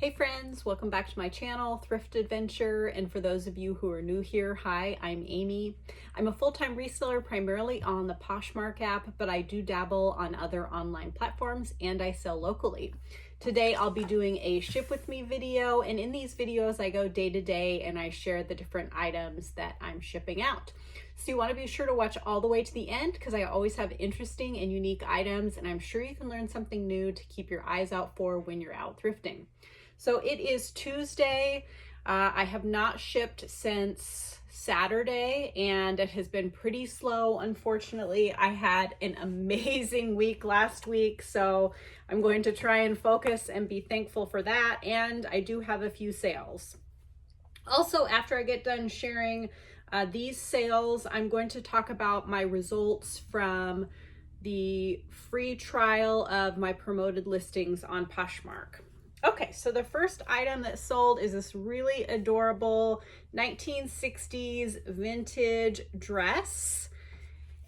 Hey friends, welcome back to my channel, Thrift Adventure, and for those of you who are new here, hi, I'm Amy. I'm a full-time reseller primarily on the Poshmark app, but I do dabble on other online platforms and I sell locally. Today I'll be doing a ship with me video, and in these videos I go day to day and I share the different items that I'm shipping out. So you want to be sure to watch all the way to the end because I always have interesting and unique items, and I'm sure you can learn something new to keep your eyes out for when you're out thrifting. So it is Tuesday. I have not shipped since Saturday and it has been pretty slow. Unfortunately, I had an amazing week last week, so I'm going to try and focus and be thankful for that. And I do have a few sales. Also, after I get done sharing these sales, I'm going to talk about my results from the free trial of my promoted listings on Poshmark. Okay, so the first item that sold is this really adorable 1960s vintage dress.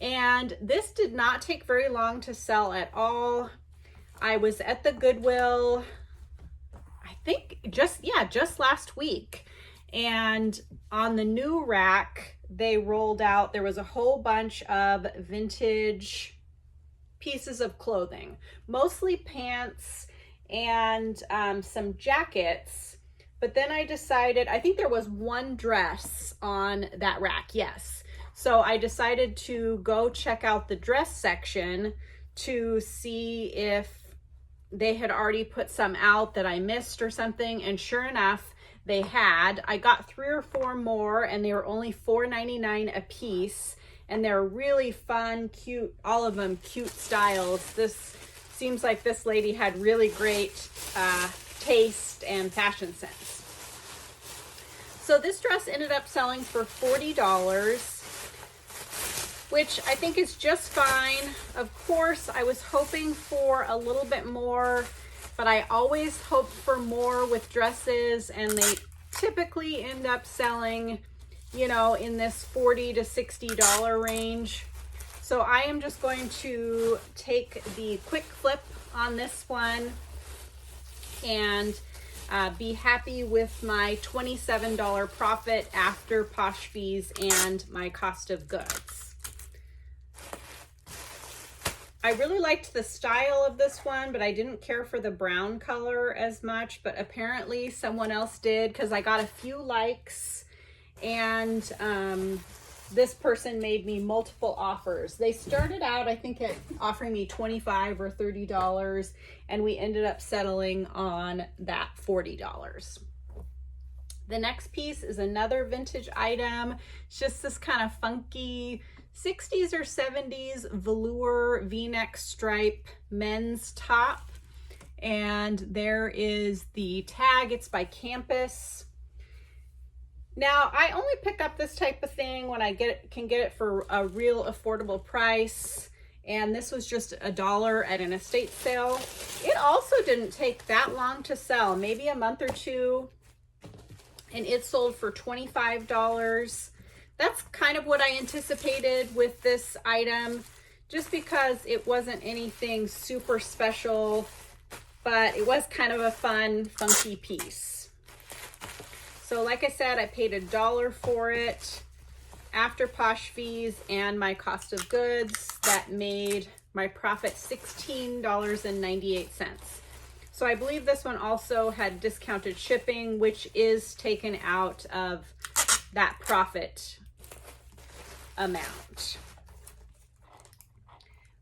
And this did not take very long to sell at all. I was at the Goodwill, I think just last week. And on the new rack, they rolled out, there was a whole bunch of vintage pieces of clothing, mostly pants and some jackets. But then I decided, I think there was one dress on that rack, yes. So I decided to go check out the dress section to see if they had already put some out that I missed or something, and sure enough, they had. I got 3 or 4 more and they were only $4.99 a piece, and they're really fun, cute, all of them cute styles. This seems like this lady had really great taste and fashion sense. So this dress ended up selling for $40, which I think is just fine. Of course, I was hoping for a little bit more, but I always hope for more with dresses, and they typically end up selling, you know, in this $40 to $60 range. So I am just going to take the quick flip on this one and be happy with my $27 profit after posh fees and my cost of goods. I really liked the style of this one, but I didn't care for the brown color as much, but apparently someone else did because I got a few likes, and this person made me multiple offers. They started out, I think, at offering me $25 or $30, and we ended up settling on that $40. The next piece is another vintage item. It's just this kind of funky 60s or 70s velour V-neck stripe men's top. And there is the tag. It's by Campus. Now, I only pick up this type of thing when I can get it for a real affordable price, and this was just $1 at an estate sale. It also didn't take that long to sell, maybe a month or two, and it sold for $25. That's kind of what I anticipated with this item, just because it wasn't anything super special, but it was kind of a fun, funky piece. So like I said, I paid $1 for it after posh fees and my cost of goods. That made my profit $16.98. So I believe this one also had discounted shipping, which is taken out of that profit amount.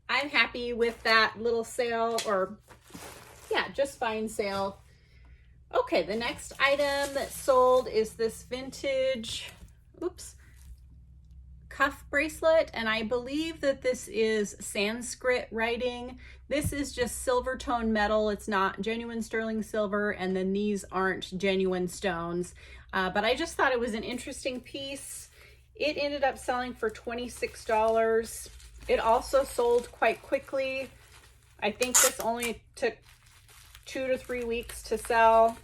I'm happy with that little sale, or yeah, just fine sale. Okay, the next item that sold is this vintage, cuff bracelet, and I believe that this is Sanskrit writing. This is just silver tone metal. It's not genuine sterling silver, and then these aren't genuine stones. But I just thought it was an interesting piece. It ended up selling for $26. It also sold quite quickly. I think this only took 2 to 3 weeks to sell,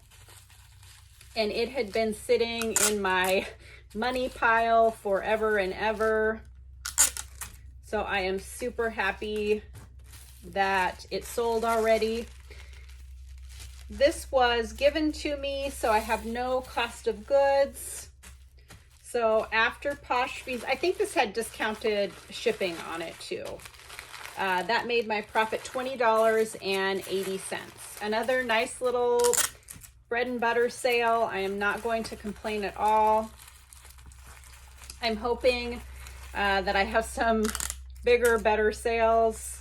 and it had been sitting in my money pile forever and ever. So I am super happy that it sold already. This was given to me, so I have no cost of goods. So after Posh fees, I think this had discounted shipping on it too. That made my profit $20.80. Another nice little bread and butter sale. I am not going to complain at all. I'm hoping that I have some bigger, better sales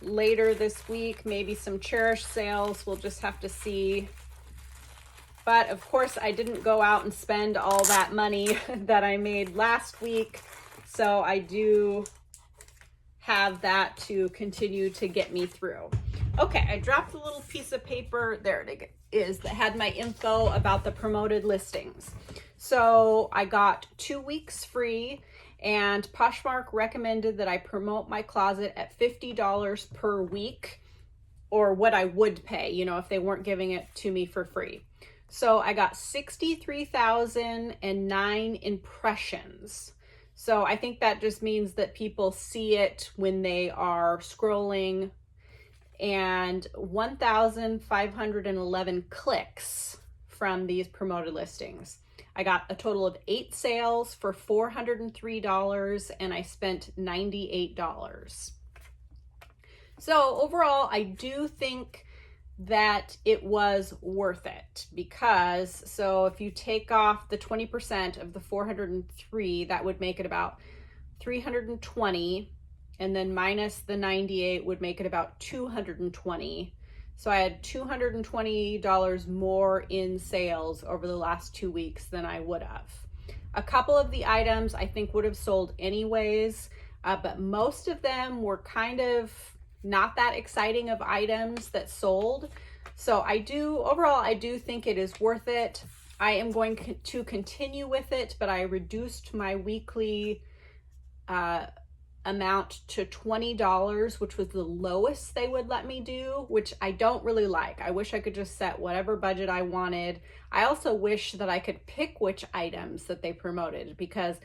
later this week. Maybe some Charish sales. We'll just have to see. But of course, I didn't go out and spend all that money that I made last week. So I do have that to continue to get me through. Okay, I dropped a little piece of paper, there it is, that had my info about the promoted listings. So I got 2 weeks free, and Poshmark recommended that I promote my closet at $50 per week, or what I would pay, you know, if they weren't giving it to me for free. So I got 63,009 impressions. So I think that just means that people see it when they are scrolling, and 1,511 clicks from these promoted listings. I got a total of 8 sales for $403, and I spent $98. So overall, I do think that it was worth it, because so if you take off the 20% of the 403, that would make it about 320, and then minus the 98 would make it about 220. So I had $220 more in sales over the last 2 weeks than I would have. A couple of the items I think would have sold anyways, but most of them were kind of not that exciting of items that sold. So overall, I do think it is worth it. I am going to continue with it, but I reduced my weekly amount to $20, which was the lowest they would let me do, which I don't really like. I wish I could just set whatever budget I wanted. I also wish that I could pick which items that they promoted, because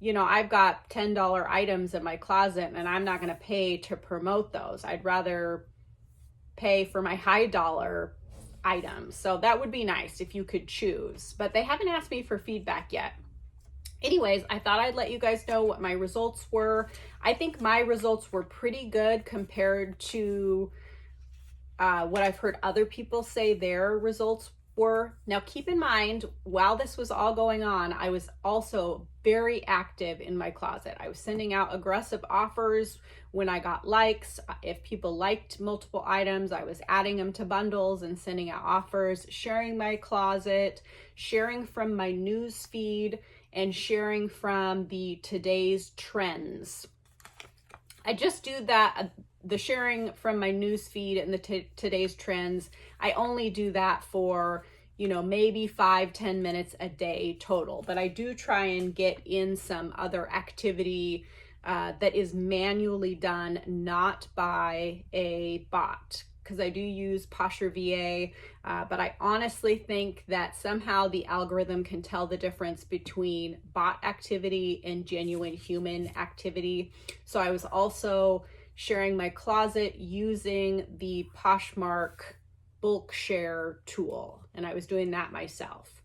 you know, I've got $10 items in my closet and I'm not going to pay to promote those. I'd rather pay for my high dollar items. So that would be nice if you could choose, but they haven't asked me for feedback yet. Anyways, I thought I'd let you guys know what my results were. I think my results were pretty good compared to what I've heard other people say their results were. Now keep in mind, while this was all going on, I was also very active in my closet. I was sending out aggressive offers when I got likes. If people liked multiple items, I was adding them to bundles and sending out offers, sharing my closet, sharing from my news feed, and sharing from the today's trends. I just do that, the sharing from my news feed and the today's trends. I only do that for, you know, maybe 5-10 minutes a day total, but I do try and get in some other activity that is manually done, not by a bot, because I do use Posher VA, but I honestly think that somehow the algorithm can tell the difference between bot activity and genuine human activity. So I was also sharing my closet using the Poshmark bulk share tool, and I was doing that myself.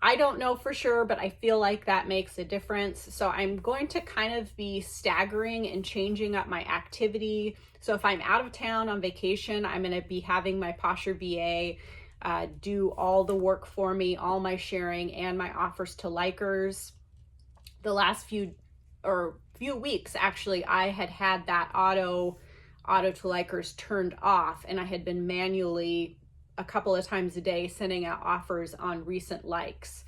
I don't know for sure, but I feel like that makes a difference. So I'm going to kind of be staggering and changing up my activity. So if I'm out of town on vacation, I'm going to be having my Posher VA do all the work for me, all my sharing and my offers to likers. The last few weeks, actually, I had that auto to likers turned off, and I had been manually a couple of times a day sending out offers on recent likes.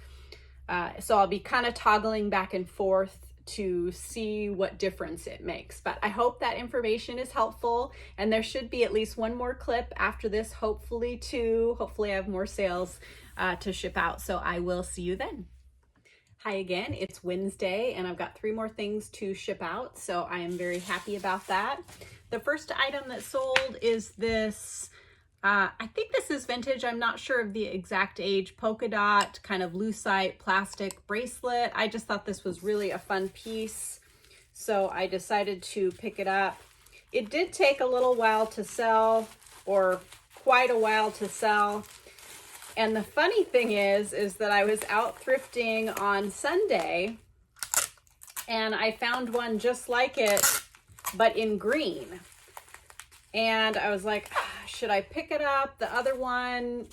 So I'll be kind of toggling back and forth to see what difference it makes. But I hope that information is helpful, and there should be at least one more clip after this, hopefully two. Hopefully I have more sales to ship out. So I will see you then. Hi again, it's Wednesday and I've got 3 more things to ship out, so I am very happy about that. The first item that sold is this, I think this is vintage, I'm not sure of the exact age, polka dot, kind of lucite plastic bracelet. I just thought this was really a fun piece, so I decided to pick it up. It did take a little while to sell, or quite a while to sell. And the funny thing is that I was out thrifting on Sunday and I found one just like it, but in green. And I was like, should I pick it up? The other one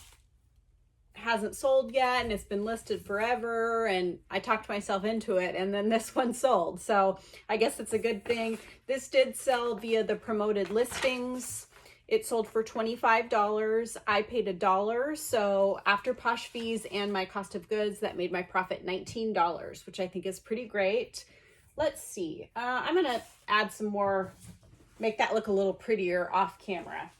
hasn't sold yet and it's been listed forever, and I talked myself into it, and then this one sold. So I guess it's a good thing. This did sell via the promoted listings. It sold for $25. I paid $1. So after Posh fees and my cost of goods, that made my profit $19, which I think is pretty great. Let's see. I'm going to add some more, make that look a little prettier off camera.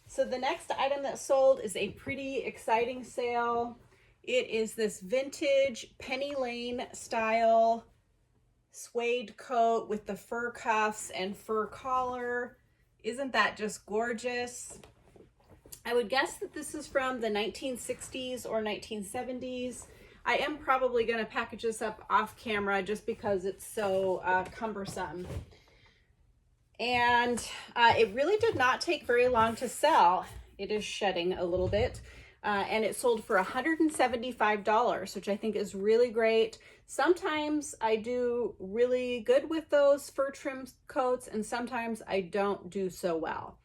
So the next item that sold is a pretty exciting sale. It is this vintage Penny Lane style suede coat with the fur cuffs and fur collar. Isn't that just gorgeous? I would guess that this is from the 1960s or 1970s. I am probably going to package this up off camera just because it's so cumbersome. And it really did not take very long to sell. It is shedding a little bit. And it sold for $175, which I think is really great. Sometimes I do really good with those fur trim coats, and sometimes I don't do so well.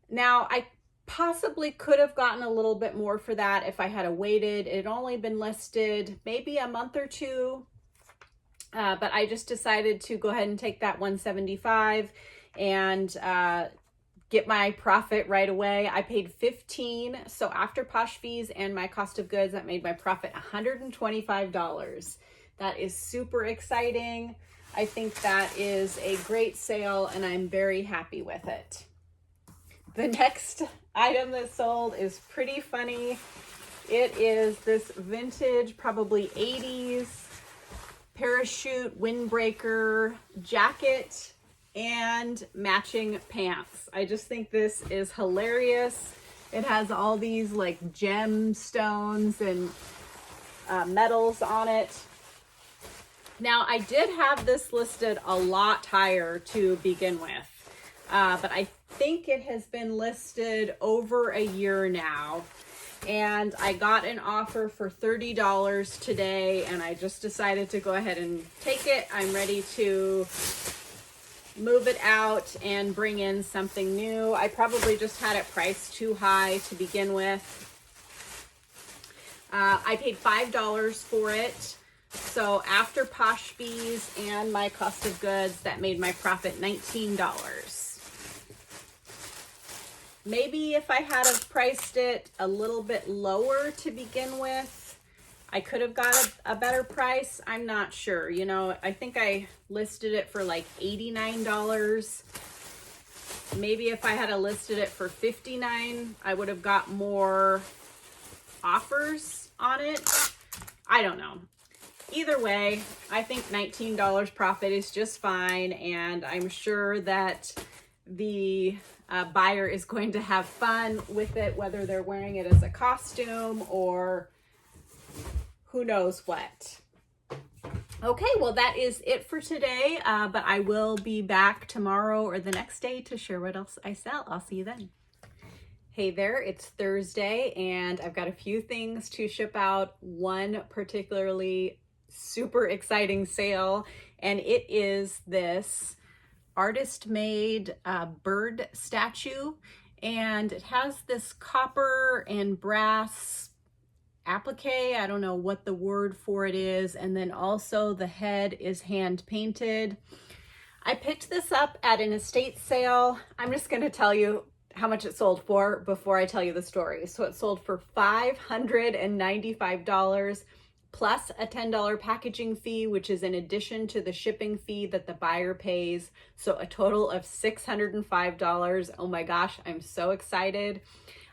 Now, I possibly could have gotten a little bit more for that if I had waited. It had only been listed maybe a month or two, but I just decided to go ahead and take that $175 and get my profit right away. I paid $15, so after Posh fees and my cost of goods, that made my profit $125. That is super exciting. I think that is a great sale, and I'm very happy with it. The next item that sold is pretty funny. It is this vintage, probably 80s parachute windbreaker jacket and matching pants. I just think this is hilarious. It has all these like gemstones and metals on it. Now, I did have this listed a lot higher to begin with, but I think it has been listed over a year now. And I got an offer for $30 today, and I just decided to go ahead and take it. I'm ready to move it out and bring in something new. I probably just had it priced too high to begin with. I paid $5 for it. So after Posh fees and my cost of goods, that made my profit $19. Maybe if I had have priced it a little bit lower to begin with, I could have got a better price. I'm not sure. You know, I think I listed it for like $89. Maybe if I had listed it for $59, I would have got more offers on it. I don't know. Either way, I think $19 profit is just fine, and I'm sure that the buyer is going to have fun with it, whether they're wearing it as a costume or who knows what. Okay, well, that is it for today, but I will be back tomorrow or the next day to share what else I sell. I'll see you then. Hey there, it's Thursday, and I've got a few things to ship out. One particularly super exciting sale, and it is this artist-made bird statue, and it has this copper and brass applique. I don't know what the word for it is, and then also the head is hand painted. I picked this up at an estate sale. I'm just going to tell you how much it sold for before I tell you the story. So it sold for $595 plus a $10 packaging fee, which is in addition to the shipping fee that the buyer pays. So a total of $605. Oh my gosh, I'm so excited.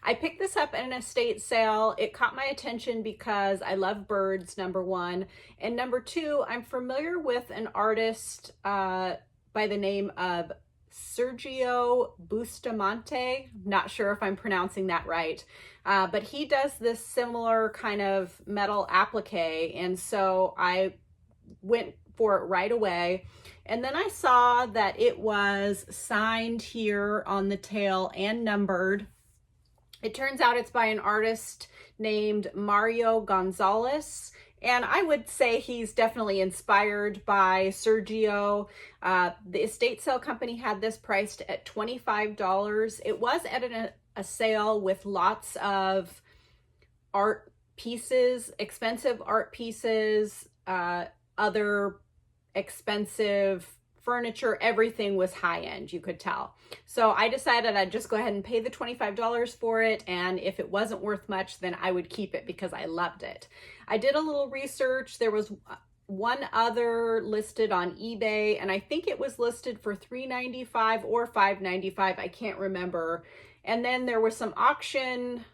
I picked this up at an estate sale. It caught my attention because I love birds, number one. And number two, I'm familiar with an artist by the name of Sergio Bustamante. Not sure if I'm pronouncing that right, but he does this similar kind of metal applique, and so I went for it right away. And then I saw that it was signed here on the tail and numbered, It turns out it's by an artist named Mario Gonzalez. And I would say he's definitely inspired by Sergio. The estate sale company had this priced at $25. It was at a sale with lots of art pieces, expensive art pieces, other expensive furniture. Everything was high end, you could tell. So I decided I'd just go ahead and pay the $25 for it, and if it wasn't worth much, then I would keep it because I loved it. I did a little research. There was one other listed on eBay, and I think it was listed for $3.95 or $5.95. I can't remember. And then there were some auction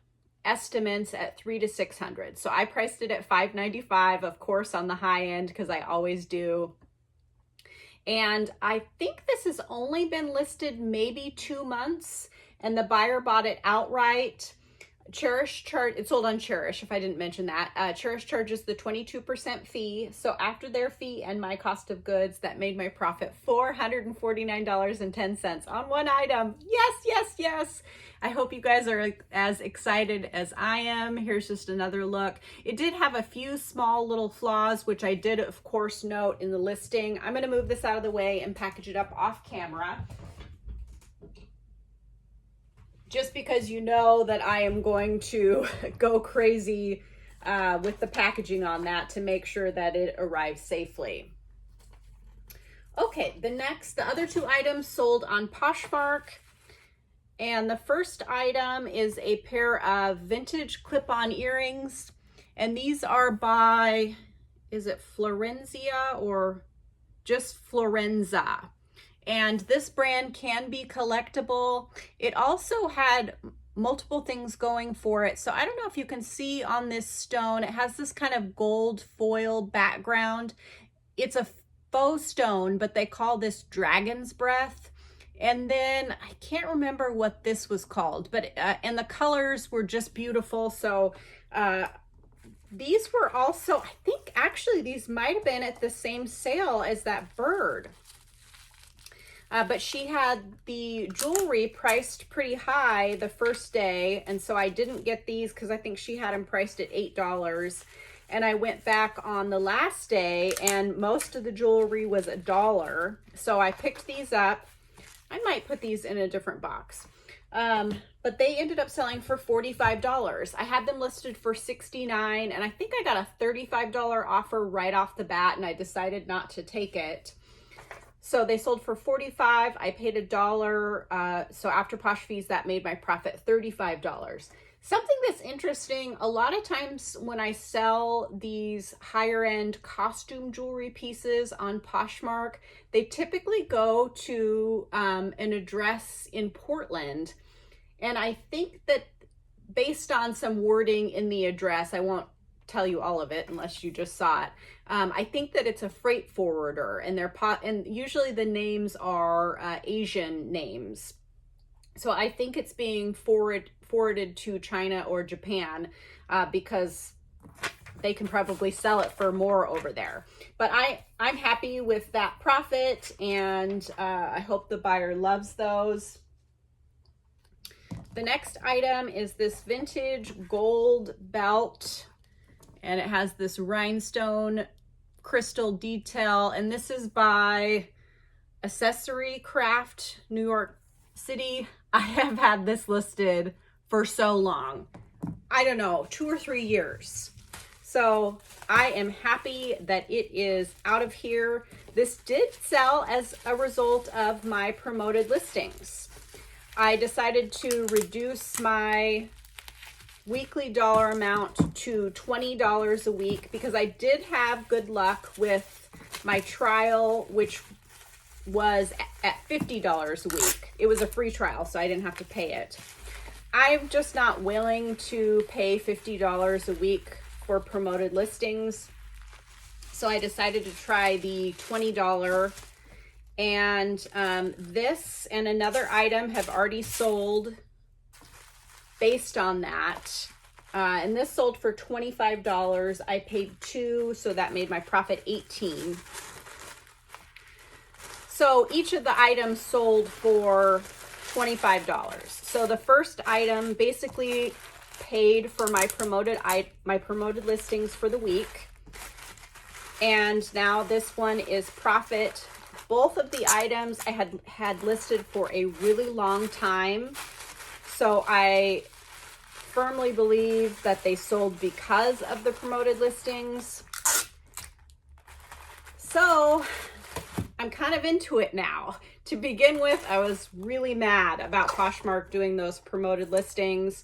estimates at $300 to $600. So I priced it at $5.95, of course, on the high end, because I always do. And I think this has only been listed maybe 2 months, and the buyer bought it outright. It's sold on Charish, if I didn't mention that. Charish charges the 22% fee. So after their fee and my cost of goods, that made my profit $449.10 on one item. Yes, yes, yes. I hope you guys are as excited as I am. Here's just another look. It did have a few small little flaws, which I did, of course, note in the listing. I'm going to move this out of the way and package it up off camera, just because you know that I am going to go crazy with the packaging on that to make sure that it arrives safely. Okay, the other two items sold on Poshmark. And the first item is a pair of vintage clip-on earrings. And these are by, is it Florenzia or just Florenza? And this brand can be collectible. It also had multiple things going for it. So I don't know if you can see on this stone, it has this kind of gold foil background. It's a faux stone, but they call this dragon's breath. And then I can't remember what this was called, but and the colors were just beautiful. So these were also, I think actually these might have been at the same sale as that bird. But she had the jewelry priced pretty high the first day, and so I didn't get these because I think she had them priced at $8. And I went back on the last day, and most of the jewelry was $1. So I picked these up. I might put these in a different box. But they ended up selling for $45. I had them listed for $69, and I think I got a $35 offer right off the bat, and I decided not to take it. So they sold for $45. I paid $1. So after posh fees, that made my profit $35. Something that's interesting, a lot of times when I sell these higher end costume jewelry pieces on Poshmark, they typically go to an address in Portland. And I think that based on some wording in the address, I won't tell you all of it unless you just saw it. I think that it's a freight forwarder, and and usually the names are Asian names. So I think it's being forwarded to China or Japan because they can probably sell it for more over there. But I'm happy with that profit, and I hope the buyer loves those. The next item is this vintage gold belt, and it has this rhinestone crystal detail, and this is by Accessory Craft, New York City. I have had this listed for so long. I don't know, 2 or 3 years. So I am happy that it is out of here. This did sell as a result of my promoted listings. I decided to reduce my weekly dollar amount to $20 a week because I did have good luck with my trial, which was at $50 a week. It was a free trial, so I didn't have to pay it. I'm just not willing to pay $50 a week for promoted listings. So I decided to try the $20. And this and another item have already sold based on that. And this sold for $25. I paid $2, so that made my profit $18. So each of the items sold for $25. So the first item basically paid for my promoted listings for the week. And now this one is profit. Both of the items I had listed for a really long time. So I firmly believe that they sold because of the promoted listings. So I'm kind of into it now. To begin with, I was really mad about Poshmark doing those promoted listings.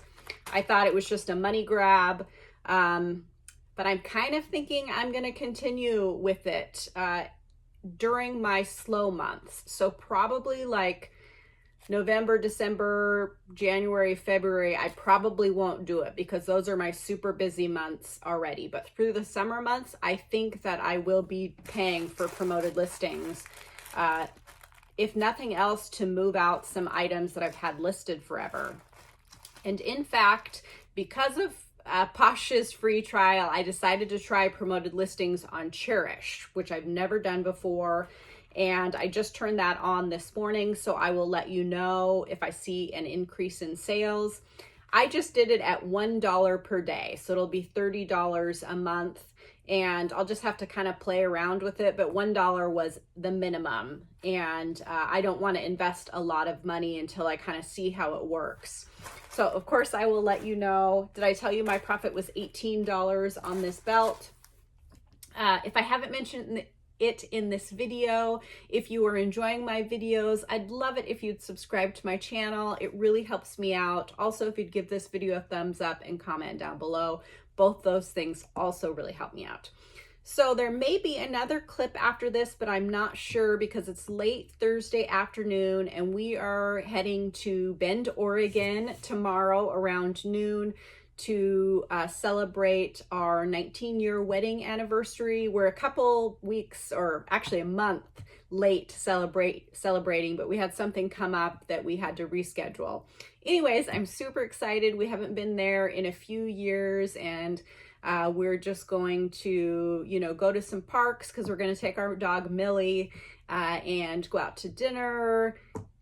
I thought it was just a money grab. But I'm kind of thinking I'm going to continue with it during my slow months. So probably like November, December, January, February, I probably won't do it because those are my super busy months already. But through the summer months, I think that I will be paying for promoted listings. If nothing else, to move out some items that I've had listed forever. And in fact, because of Posh's free trial, I decided to try promoted listings on Charish, which I've never done before. And I just turned that on this morning, so I will let you know if I see an increase in sales. I just did it at $1 per day, so it'll be $30 a month. And I'll just have to kind of play around with it, but $1 was the minimum. And I don't want to invest a lot of money until I kind of see how it works. So of course I will let you know. Did I tell you my profit was $18 on this belt? If I haven't mentioned it in this video, if you are enjoying my videos, I'd love it if you'd subscribe to my channel. It really helps me out. Also, if you'd give this video a thumbs up and comment down below. Both those things also really help me out. So there may be another clip after this, but I'm not sure because it's late Thursday afternoon and we are heading to Bend, Oregon tomorrow around noon to celebrate our 19-year wedding anniversary. We're a couple weeks, or actually a month late celebrating, but we had something come up that we had to reschedule. Anyways, I'm super excited. We haven't been there in a few years, and we're just going to, go to some parks because we're going to take our dog Millie and go out to dinner,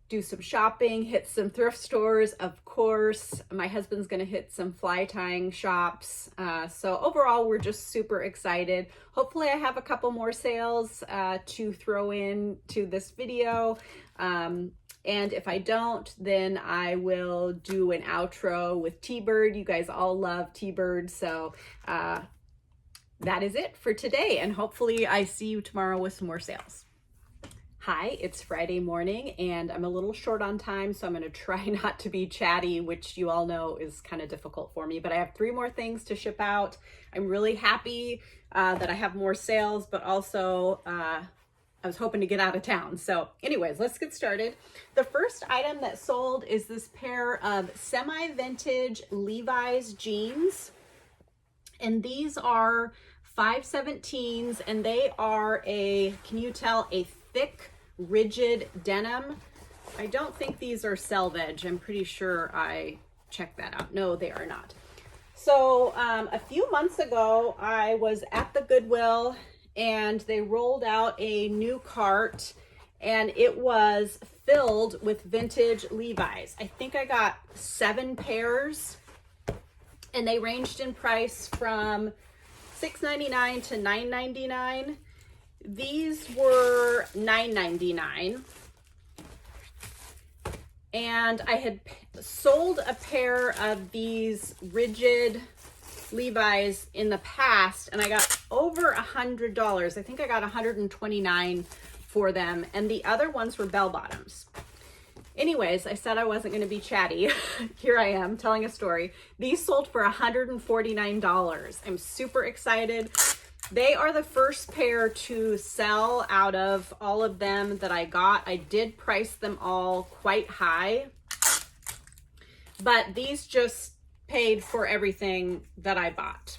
do some shopping, hit some thrift stores. Of course, my husband's going to hit some fly tying shops. So overall, we're just super excited. Hopefully I have a couple more sales to throw in to this video. And if I don't, then I will do an outro with Tbird. You guys all love Tbird. So that is it for today. And hopefully I see you tomorrow with some more sales. Hi, it's Friday morning and I'm a little short on time, so I'm going to try not to be chatty, which you all know is kind of difficult for me, but I have 3 more things to ship out. I'm really happy that I have more sales, but also I was hoping to get out of town. So anyways, let's get started. The first item that sold is this pair of semi-vintage Levi's jeans. And these are 517s and they are can you tell, a thick, rigid denim. I don't think these are selvage. I'm pretty sure I checked that out. No, they are not. So a few months ago, I was at the Goodwill and they rolled out a new cart and it was filled with vintage Levi's. I think I got 7 pairs and they ranged in price from $6.99 to $9.99. These were $9.99. And I had sold a pair of these rigid Levi's in the past and I got over $100. I think I got $129 for them. And the other ones were bell bottoms. Anyways, I said I wasn't going to be chatty. Here I am telling a story. These sold for $149. I'm super excited. They are the first pair to sell out of all of them that I got. I did price them all quite high, but these just paid for everything that I bought.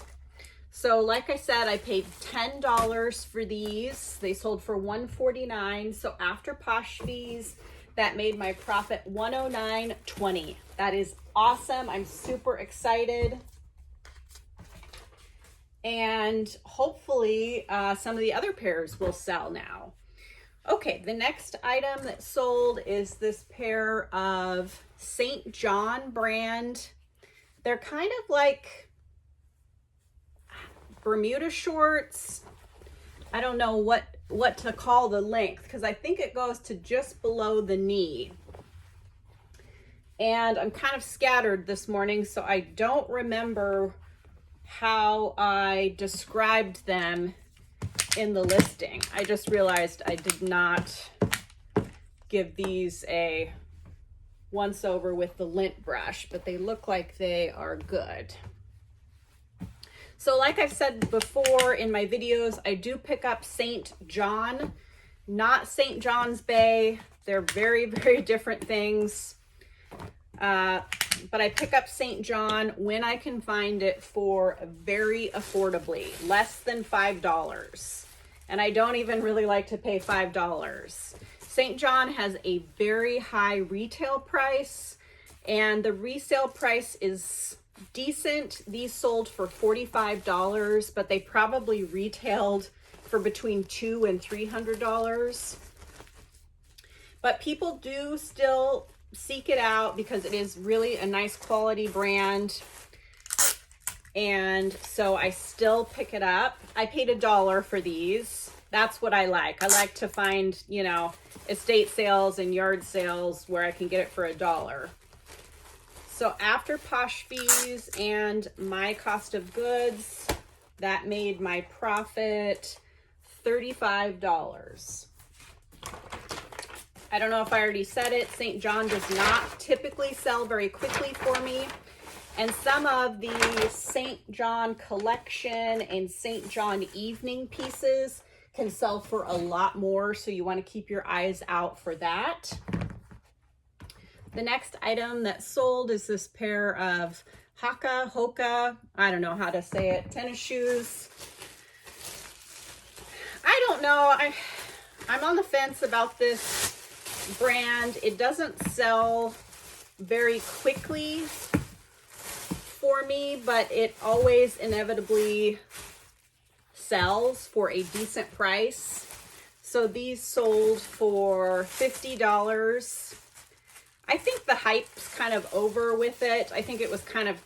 So like I said, I paid $10 for these. They sold for $149. So after Posh fees, that made my profit $109.20. That is awesome. I'm super excited. And hopefully some of the other pairs will sell now. Okay, the next item that sold is this pair of St. John brand. They're kind of like Bermuda shorts. I don't know what to call the length, because I think it goes to just below the knee. And I'm kind of scattered this morning, so I don't remember how I described them in the listing. I just realized I did not give these a once over with the lint brush, but they look like they are good. So like I've said before in my videos, I do pick up St. John, not St. John's Bay. They're very, very different things. But I pick up St. John when I can find it for very affordably, less than $5. And I don't even really like to pay $5. St. John has a very high retail price, and the resale price is decent. These sold for $45, but they probably retailed for between $200 and $300. But people do still seek it out because it is really a nice quality brand. And so I still pick it up. I paid $1 for these. That's what I like. I like to find, you know, estate sales and yard sales where I can get it for $1. So after Posh fees and my cost of goods, that made my profit $35. I don't know if I already said it. St. John does not typically sell very quickly for me. And some of the St. John collection and St. John evening pieces can sell for a lot more. So you want to keep your eyes out for that. The next item that sold is this pair of Hoka, I don't know how to say it, tennis shoes. I don't know. I'm on the fence about this brand. It doesn't sell very quickly for me, but it always inevitably sells for a decent price. So these sold for $50. I think the hype's kind of over with it. I think it was kind of,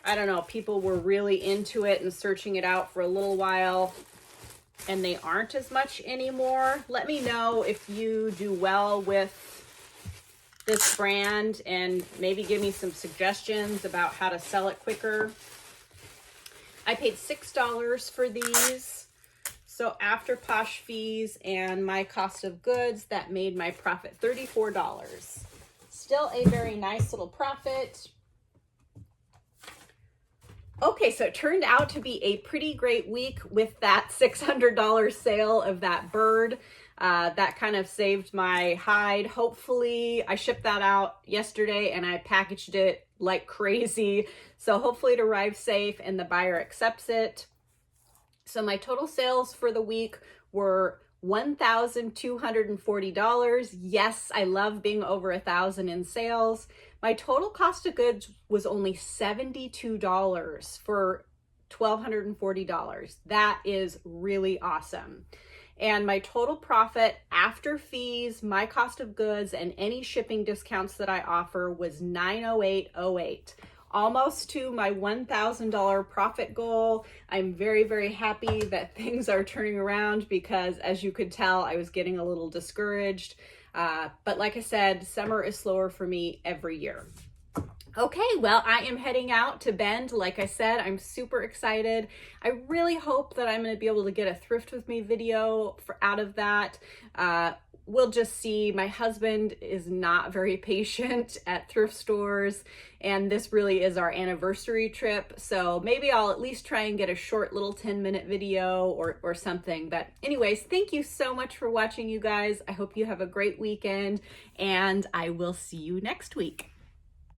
I don't know, people were really into it and searching it out for a little while, and they aren't as much anymore. Let me know if you do well with this brand and maybe give me some suggestions about how to sell it quicker. I paid $6 for these. So after Posh fees and my cost of goods, that made my profit $34. Still a very nice little profit. Okay, so it turned out to be a pretty great week with that $600 sale of that bird. That kind of saved my hide. Hopefully, I shipped that out yesterday and I packaged it like crazy. So hopefully it arrives safe and the buyer accepts it. So my total sales for the week were $1,240. Yes, I love being over 1,000 in sales. My total cost of goods was only $72 for $1,240. That is really awesome. And my total profit after fees, my cost of goods, and any shipping discounts that I offer was $908.08. Almost to my $1,000 profit goal. I'm very, very happy that things are turning around because, as you could tell, I was getting a little discouraged. But like I said, summer is slower for me every year. Okay, well, I am heading out to Bend. Like I said, I'm super excited. I really hope that I'm going to be able to get a thrift with me video out of that. We'll just see. My husband is not very patient at thrift stores, and this really is our anniversary trip. So maybe I'll at least try and get a short little 10-minute video or something. But anyways, thank you so much for watching, you guys. I hope you have a great weekend, and I will see you next week.